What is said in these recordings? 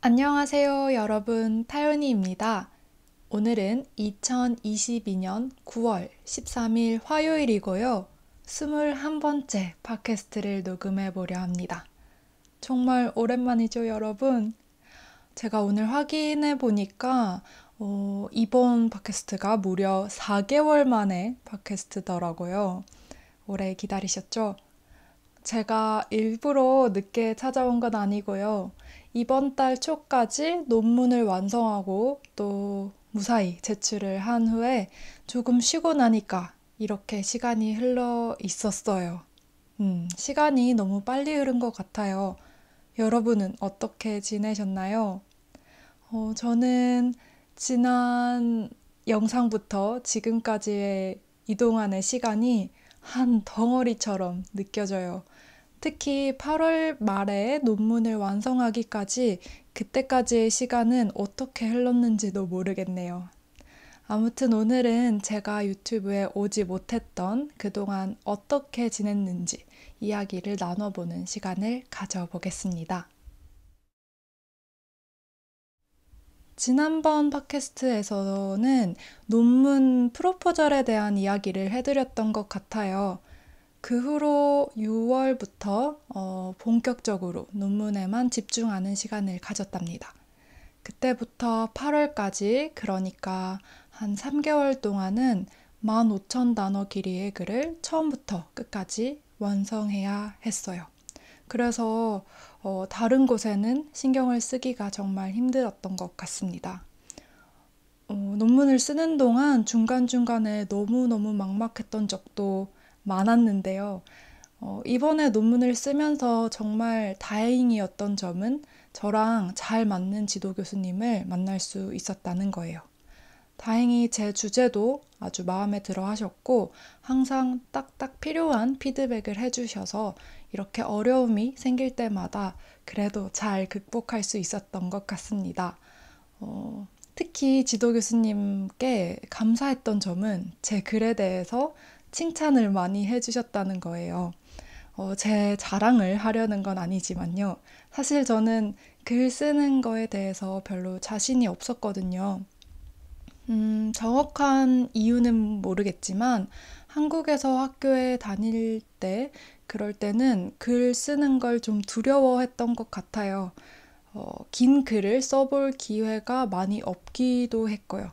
안녕하세요, 여러분. 타연이입니다. 오늘은 2022년 9월 13일 화요일이고요. 21번째 팟캐스트를 녹음해 보려 합니다. 정말 오랜만이죠, 여러분? 제가 오늘 확인해 보니까 이번 팟캐스트가 무려 4개월 만에 팟캐스트더라고요. 오래 기다리셨죠? 제가 일부러 늦게 찾아온 건 아니고요. 이번 달 초까지 논문을 완성하고 또 무사히 제출을 한 후에 조금 쉬고 나니까 이렇게 시간이 흘러 있었어요. 시간이 너무 빨리 흐른 것 같아요. 여러분은 어떻게 지내셨나요? 저는 지난 영상부터 지금까지의 이동안의 시간이 한 덩어리처럼 느껴져요. 특히 8월 말에 논문을 완성하기까지 그때까지의 시간은 어떻게 흘렀는지도 모르겠네요. 아무튼 오늘은 제가 유튜브에 오지 못했던 그동안 어떻게 지냈는지 이야기를 나눠보는 시간을 가져보겠습니다. 지난번 팟캐스트에서는 논문 프로포절에 대한 이야기를 해드렸던 것 같아요. 그 후로 6월부터 본격적으로 논문에만 집중하는 시간을 가졌답니다. 그때부터 8월까지, 그러니까 한 3개월 동안은 15,000단어 길이의 글을 처음부터 끝까지 완성해야 했어요. 그래서 다른 곳에는 신경을 쓰기가 정말 힘들었던 것 같습니다. 논문을 쓰는 동안 중간중간에 너무너무 막막했던 적도 많았는데요. 이번에 논문을 쓰면서 정말 다행이었던 점은 저랑 잘 맞는 지도 교수님을 만날 수 있었다는 거예요. 다행히 제 주제도 아주 마음에 들어 하셨고, 항상 딱딱 필요한 피드백을 해주셔서 이렇게 어려움이 생길 때마다 그래도 잘 극복할 수 있었던 것 같습니다. 특히 지도 교수님께 감사했던 점은 제 글에 대해서 칭찬을 많이 해주셨다는 거예요. 제 자랑을 하려는 건 아니지만요. 사실 저는 글 쓰는 거에 대해서 별로 자신이 없었거든요. 정확한 이유는 모르겠지만 한국에서 학교에 다닐 때 그럴 때는 글 쓰는 걸 좀 두려워했던 것 같아요. 긴 글을 써볼 기회가 많이 없기도 했고요.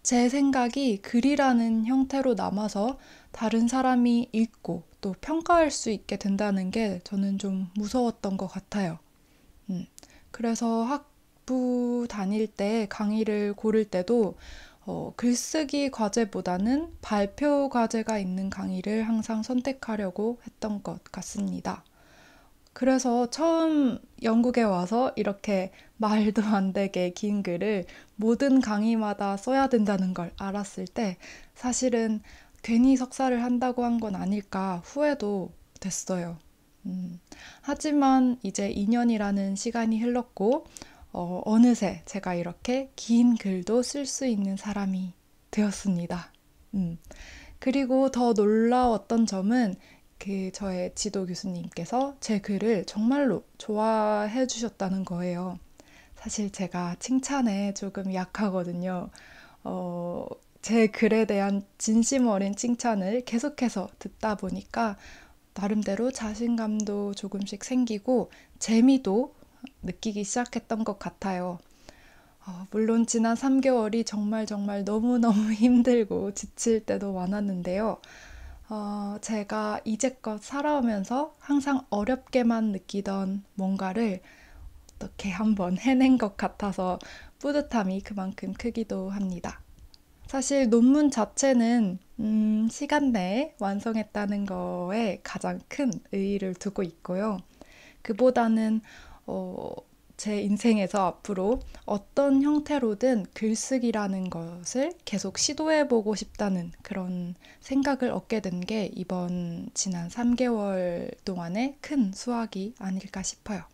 제 생각이 글이라는 형태로 남아서 다른 사람이 읽고 또 평가할 수 있게 된다는 게 저는 좀 무서웠던 것 같아요. 음, 그래서 학부 다닐 때 강의를 고를 때도 글쓰기 과제보다는 발표 과제가 있는 강의를 항상 선택하려고 했던 것 같습니다. 그래서 처음 영국에 와서 이렇게 말도 안 되게 긴 글을 모든 강의마다 써야 된다는 걸 알았을 때 사실은 괜히 석사를 한다고 한 건 아닐까 후회도 됐어요. 하지만 이제 2년이라는 시간이 흘렀고, 어느새 제가 이렇게 긴 글도 쓸 수 있는 사람이 되었습니다. 음. 그리고 더 놀라웠던 점은 저의 지도 교수님께서 제 글을 정말로 좋아해 주셨다는 거예요. 사실 제가 칭찬에 조금 약하거든요. 어, 제 글에 대한 진심 어린 칭찬을 계속해서 듣다 보니까 나름대로 자신감도 조금씩 생기고 재미도 느끼기 시작했던 것 같아요. 물론 지난 3개월이 정말 정말 너무너무 힘들고 지칠 때도 많았는데요. 제가 이제껏 살아오면서 항상 어렵게만 느끼던 뭔가를 어떻게 한번 해낸 것 같아서 뿌듯함이 그만큼 크기도 합니다. 사실 논문 자체는 시간 내에 완성했다는 거에 가장 큰 의의를 두고 있고요. 그보다는 어, 제 인생에서 앞으로 어떤 형태로든 글쓰기라는 것을 계속 시도해보고 싶다는 그런 생각을 얻게 된 게 이번 지난 3개월 동안의 큰 수확이 아닐까 싶어요.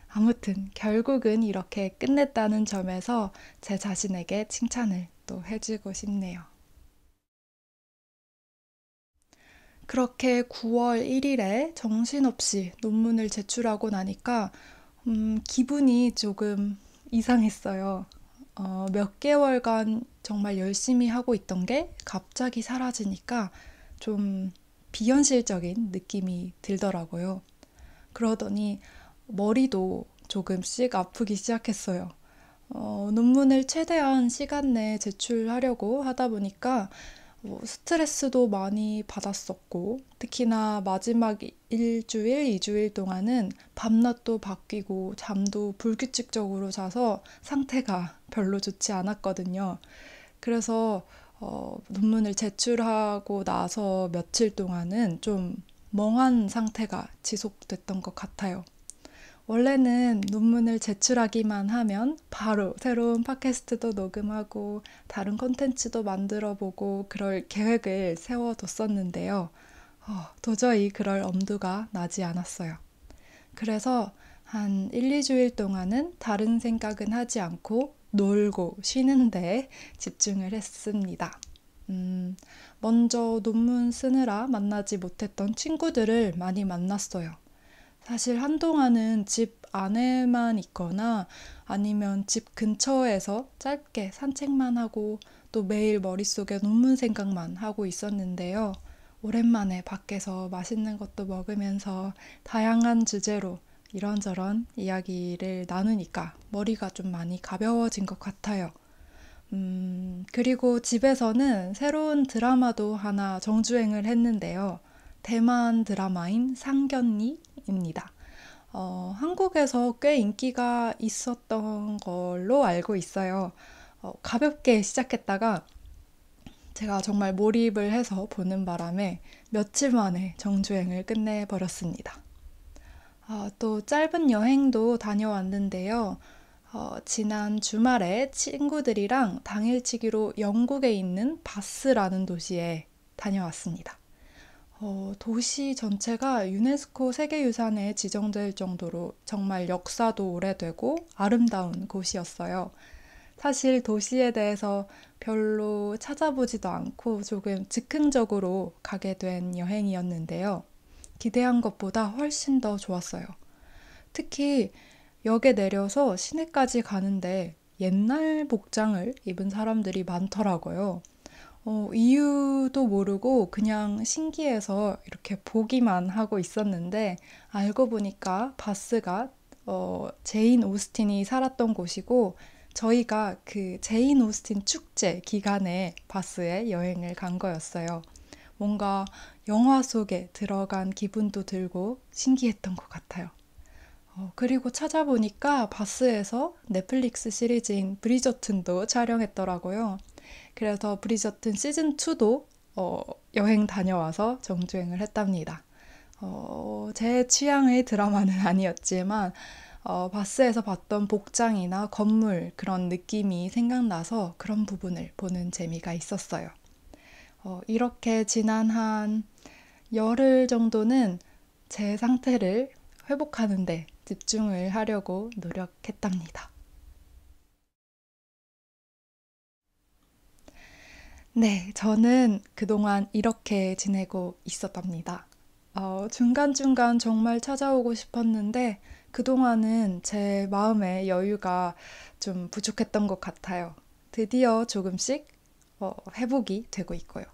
아무튼 결국은 이렇게 끝냈다는 점에서 제 자신에게 칭찬을 또 해주고 싶네요. 그렇게 9월 1일에 정신없이 논문을 제출하고 나니까 기분이 조금 이상했어요. 몇 개월간 정말 열심히 하고 있던 게 갑자기 사라지니까 좀 비현실적인 느낌이 들더라고요. 그러더니 머리도 조금씩 아프기 시작했어요. 논문을 최대한 시간 내에 제출하려고 하다 보니까 스트레스도 많이 받았었고, 특히나 마지막 일주일, 이주일 동안은 밤낮도 바뀌고 잠도 불규칙적으로 자서 상태가 별로 좋지 않았거든요. 그래서 논문을 제출하고 나서 며칠 동안은 좀 멍한 상태가 지속됐던 것 같아요. 원래는 논문을 제출하기만 하면 바로 새로운 팟캐스트도 녹음하고 다른 콘텐츠도 만들어 보고 그럴 계획을 세워뒀었는데요. 도저히 그럴 엄두가 나지 않았어요. 그래서 한 1, 2주일 동안은 다른 생각은 하지 않고 놀고 쉬는데 집중을 했습니다. 먼저 논문 쓰느라 만나지 못했던 친구들을 많이 만났어요. 사실 한동안은 집 안에만 있거나 아니면 집 근처에서 짧게 산책만 하고 또 매일 머릿속에 논문 생각만 하고 있었는데요. 오랜만에 밖에서 맛있는 것도 먹으면서 다양한 주제로 이런저런 이야기를 나누니까 머리가 좀 많이 가벼워진 것 같아요. 그리고 집에서는 새로운 드라마도 하나 정주행을 했는데요. 대만 드라마인 상견니입니다. 한국에서 꽤 인기가 있었던 걸로 알고 있어요. 가볍게 시작했다가 제가 정말 몰입을 해서 보는 바람에 며칠 만에 정주행을 끝내버렸습니다. 또 짧은 여행도 다녀왔는데요. 지난 주말에 친구들이랑 당일치기로 영국에 있는 바스라는 도시에 다녀왔습니다. 도시 전체가 유네스코 세계유산에 지정될 정도로 정말 역사도 오래되고 아름다운 곳이었어요. 사실 도시에 대해서 별로 찾아보지도 않고 조금 즉흥적으로 가게 된 여행이었는데요. 기대한 것보다 훨씬 더 좋았어요. 특히 역에 내려서 시내까지 가는데 옛날 복장을 입은 사람들이 많더라고요. 이유도 모르고 그냥 신기해서 이렇게 보기만 하고 있었는데 알고 보니까 바스가 제인 오스틴이 살았던 곳이고 저희가 그 제인 오스틴 축제 기간에 바스에 여행을 간 거였어요. 뭔가 영화 속에 들어간 기분도 들고 신기했던 것 같아요. 그리고 찾아보니까 바스에서 넷플릭스 시리즈인 브리저튼도 촬영했더라고요. 그래서 브리저튼 시즌2도 여행 다녀와서 정주행을 했답니다. 제 취향의 드라마는 아니었지만 바스에서 봤던 복장이나 건물 그런 느낌이 생각나서 그런 부분을 보는 재미가 있었어요. 이렇게 지난 한 열흘 정도는 제 상태를 회복하는데 집중을 하려고 노력했답니다. 네, 저는 그동안 이렇게 지내고 있었답니다. 중간중간 정말 찾아오고 싶었는데 그동안은 제 마음의 여유가 좀 부족했던 것 같아요. 드디어 조금씩 회복이 되고 있고요.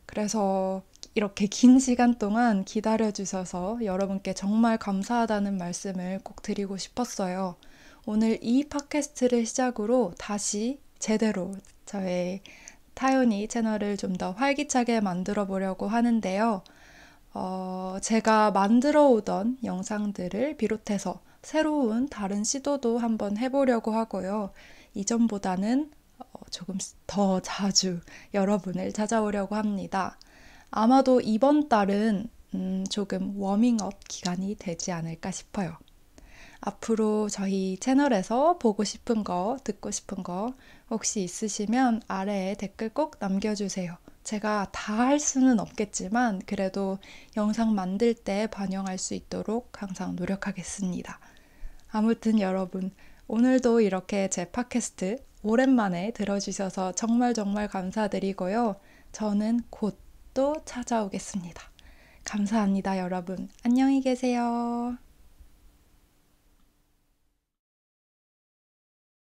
그래서 이렇게 긴 시간 동안 기다려주셔서 여러분께 정말 감사하다는 말씀을 꼭 드리고 싶었어요. 오늘 이 팟캐스트를 시작으로 다시 제대로 저의 타요니 채널을 좀 더 활기차게 만들어 보려고 하는데요. 제가 만들어 오던 영상들을 비롯해서 새로운 다른 시도도 한번 해보려고 하고요. 이전보다는 조금 더 자주 여러분을 찾아오려고 합니다. 아마도 이번 달은 조금 워밍업 기간이 되지 않을까 싶어요. 앞으로 저희 채널에서 보고 싶은 거, 듣고 싶은 거 혹시 있으시면 아래에 댓글 꼭 남겨주세요. 제가 다 할 수는 없겠지만 그래도 영상 만들 때 반영할 수 있도록 항상 노력하겠습니다. 아무튼 여러분, 오늘도 이렇게 제 팟캐스트 오랜만에 들어주셔서 정말 정말 감사드리고요. 저는 곧 또 찾아오겠습니다. 감사합니다, 여러분. 안녕히 계세요.